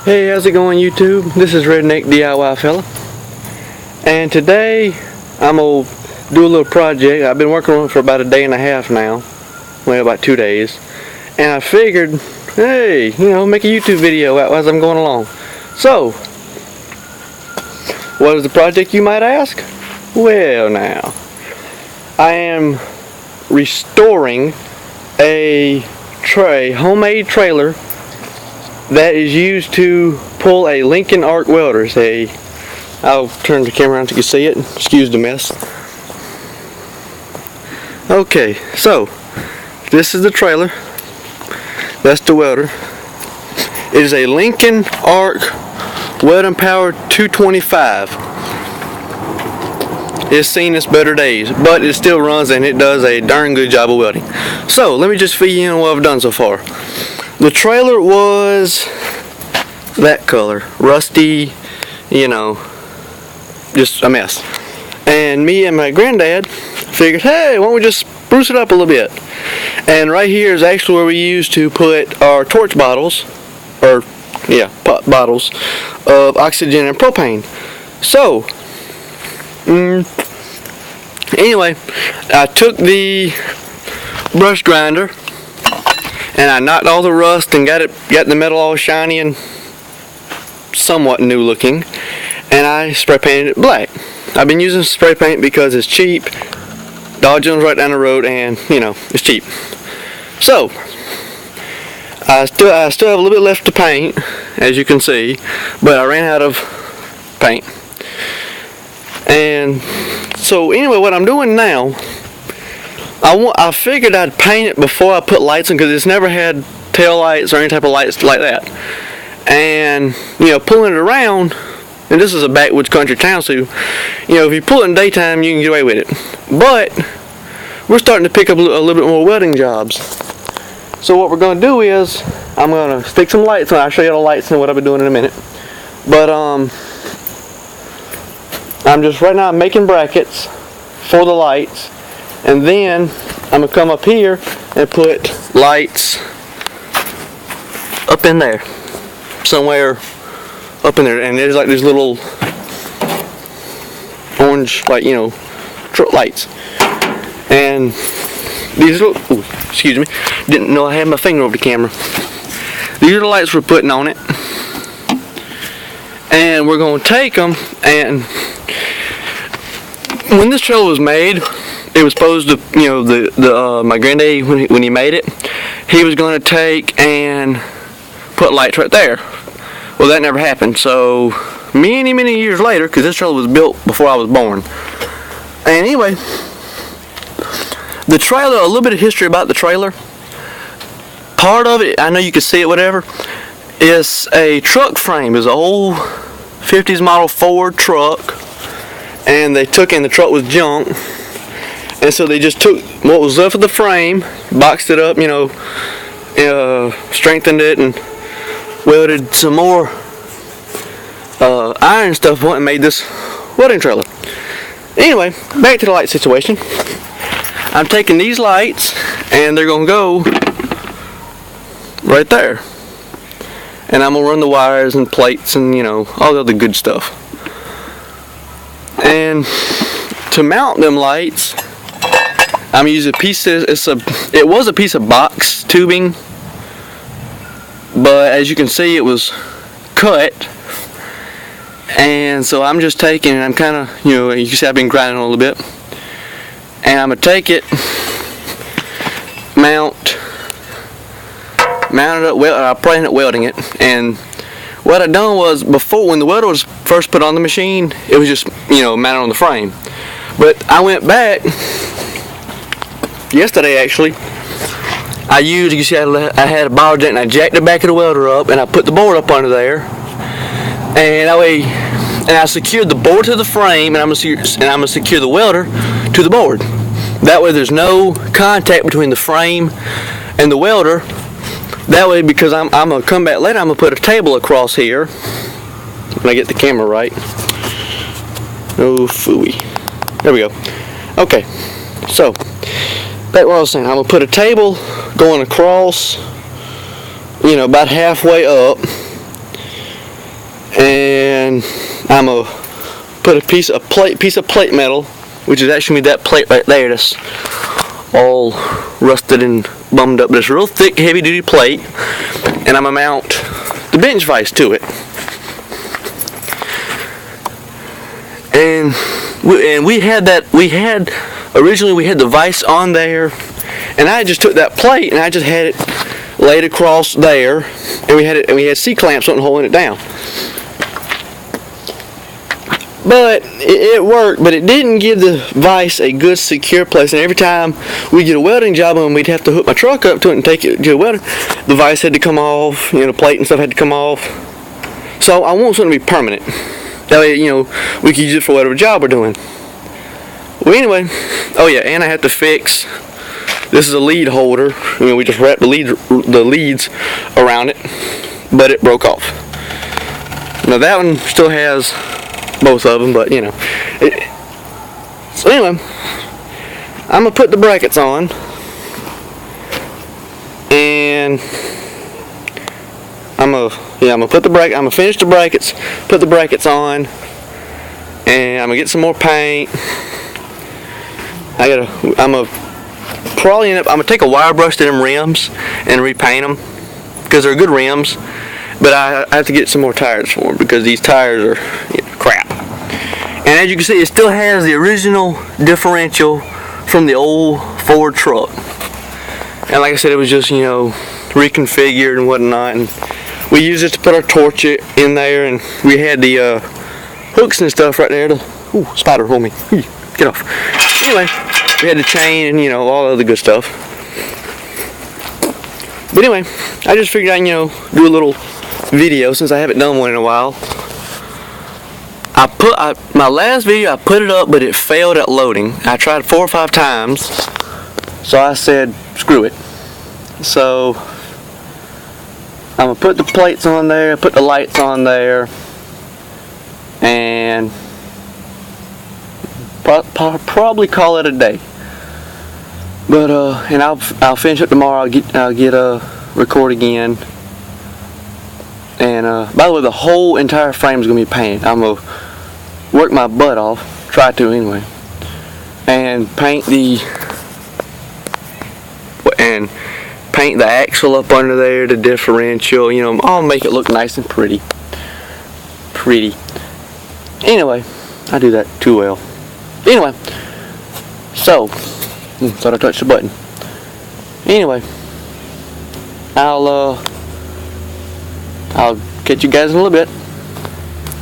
Hey, how's it going, YouTube? This is Redneck DIY Fella, and today I'm gonna do a little project. I've been working on it for about a day and a half now, well, about 2 days, and I figured, hey, make a YouTube video as I'm going along. So, what is the project, you might ask? Well, now, I am restoring a homemade trailer that is used to pull a Lincoln arc welder. I'll turn the camera around so you can see it. Excuse the mess. Okay, so this is the trailer. That's the welder. It is a Lincoln arc welding power 225. It's seen its better days, but it still runs and it does a darn good job of welding. So let me just fill you in on what I've done so far. The trailer was that color, rusty, just a mess. And me and my granddad figured, hey, why don't we just spruce it up a little bit? And right here is actually where we used to put our torch bottles, bottles of oxygen and propane. So, anyway, I took the brush grinder and I knocked all the rust and got the metal all shiny and somewhat new looking, and I spray painted it black. I've been using spray paint because it's cheap. Dollar General's right down the road, and it's cheap. So I still have a little bit left to paint, as you can see, but I ran out of paint. And so anyway, what I'm doing now, I figured I'd paint it before I put lights in, because it's never had tail lights or any type of lights like that. And pulling it around, and this is a backwoods country town, so if you pull it in daytime, you can get away with it. But we're starting to pick up a little bit more welding jobs. So what we're going to do is I'm going to stick some lights on. I'll show you the lights and what I'll be doing in a minute. But I'm just right now making brackets for the lights. And then I'm going to come up here and put lights up in there. Somewhere up in there. And there's like these little orange, lights. And these little, excuse me, didn't know I had my finger over the camera. These are the lights we're putting on it. And we're going to take them, and when this trailer was made, it was supposed to, my granddad, when he made it, he was going to take and put lights right there. Well, that never happened. So many years later, because this trailer was built before I was born. And anyway, the trailer, a little bit of history about the trailer. Part of it, I know you can see it, whatever, is a truck frame. It's an old 50s model Ford truck. And they took in, the truck was junk. And so they just took what was left of the frame, boxed it up, strengthened it, and welded some more iron stuff on it and made this welding trailer. Anyway, back to the light situation. I'm taking these lights and they're going to go right there. And I'm going to run the wires and plates and, all the other good stuff. And to mount them lights, I'm using a piece of, it was a piece of box tubing, but as you can see, it was cut. And so I'm just taking it, I'm kind of, you can see I've been grinding a little bit. And I'm going to take it, mount it up, I probably ended up welding it. And what I done was, before, when the welder was first put on the machine, it was just, mounted on the frame. But I went back, yesterday actually, I used, you can see I had a ball jack and I jacked the back of the welder up and I put the board up under there. And that way, I secured the board to the frame, and I'm gonna secure the welder to the board. That way there's no contact between the frame and the welder. That way, because I'm gonna come back later, I'm gonna put a table across here when I get the camera right. Oh phooey. There we go. Okay, so back what I was saying, I'm gonna put a table going across, about halfway up, and I'm gonna put a piece of plate metal, which is actually that plate right there that's all rusted and bummed up. But it's a real thick, heavy duty plate, and I'm gonna mount the bench vise to it. And originally we had the vise on there, and I just took that plate and I just had it laid across there, and we had C-clamps holding it down. But it worked, but it didn't give the vise a good secure place. And every time we get a welding job and we'd have to hook my truck up to it and take it to a welder, the vise had to come off, the plate and stuff had to come off. So I want something to be permanent. That way, we can use it for whatever job we're doing. Well, anyway, oh yeah, and I have to fix, this is a lead holder. We just wrapped the leads around it, but it broke off. Now that one still has both of them, but so anyway, I'm gonna put the brackets on, and I'm gonna finish the brackets, put the brackets on, and I'm gonna get some more paint. I'm gonna take a wire brush to them rims and repaint them, because they're good rims, but I have to get some more tires for them, because these tires are crap. And as you can see, it still has the original differential from the old Ford truck. And like I said, it was just reconfigured and whatnot, and we used it to put our torch in there, and we had the hooks and stuff right there to, ooh, spider hold me, get off. Anyway, we had the chain and all the other good stuff. But anyway, I just figured I'd do a little video since I haven't done one in a while. My last video I put it up, but it failed at loading. I tried 4 or 5 times, so I said screw it. So I'm gonna put the plates on there, put the lights on there, and probably call it a day. But and I'll finish it tomorrow. I'll get record again. And by the way, the whole entire frame is gonna be painted. I'm gonna work my butt off, try to anyway, and paint the axle up under there, the differential. I'll make it look nice and pretty. Anyway, I do that too well. Anyway, so thought I touched the button. Anyway, I'll catch you guys in a little bit.